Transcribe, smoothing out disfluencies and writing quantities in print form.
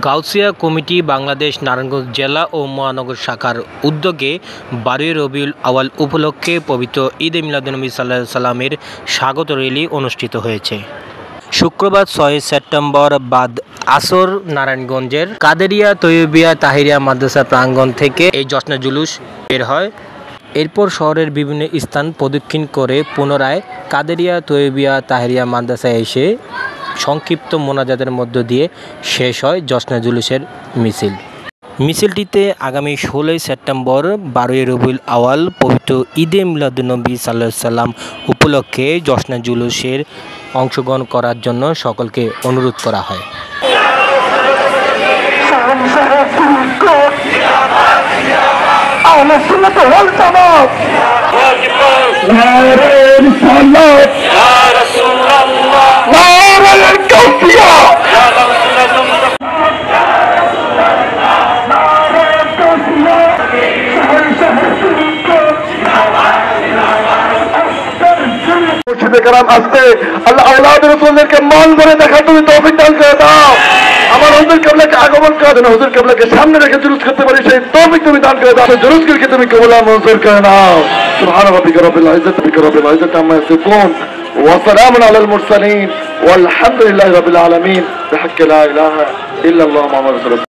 Gausia committee Bangladesh Narayanganj জেলা ও মহানগর শাখার উদ্যোগে 12 রবিউল আউয়াল উপলক্ষে পবিত্র ঈদে মিলাদুন্নবী সাল্লাল্লাহু আলাইহি সাল্লামের স্বাগত র্যালি অনুষ্ঠিত হয়েছে। শুক্রবার 6 সেপ্টেম্বর বাদ আসর নারায়ণগঞ্জের কাদেরিয়া তৈয়বিয়া তাহিরিয়া মাদ্রাসা প্রাঙ্গণ থেকে এই জশ্নে জুলুস বের হয়। এরপর শহরের বিভিন্ন স্থান প্রদক্ষিণ করে পুনরায় কাদেরিয়া তৈয়বিয়া তাহিরিয়া মাদ্রাসায় এসে সংক্ষিপ্ত মোনাজাতের মধ্য দিয়ে শেষ হয় জশ্নে জুলুসের মিছিল। মিছিলটিতে আগামী 16 সেপ্টেম্বর 12 রবিউল আউয়াল পবিত্র ঈদে মিলাদুন্নবী সাল্লাল্লাহু আলাইহি সাল্লাম উপলক্ষে জশ্নে জুলুসের অংশগ্রহণ করার জন্য সকলকে অনুরোধ করা হয়। আসতে আল্লাহ আওলাদ রাসূলদেরকে মান করে দেখা তুমি তৌফিক দান করে দাও। আমার হুজুর কিবলাকে আগমন করার জন্য হুজুর কিবলাকে সামনে রেখে জুলুস করতে পারি সেই তৌফিক তুমি দান করে দাও। জুলুসকে তুমি কবুল মঞ্জুর করে নাও। সুবহান রাব্বিকা রাব্বিল ইজ্জাতি আম্মা ইয়াসিফুন ওয়া সালামুন আলাল মুরসালিন ওয়াল হামদুলিল্লাহি রাব্বিল আলামিন বিহাক্কি লা ইলাহা ইল্লাল্লাহ মুহাম্মাদুর রাসূলুল্লাহ।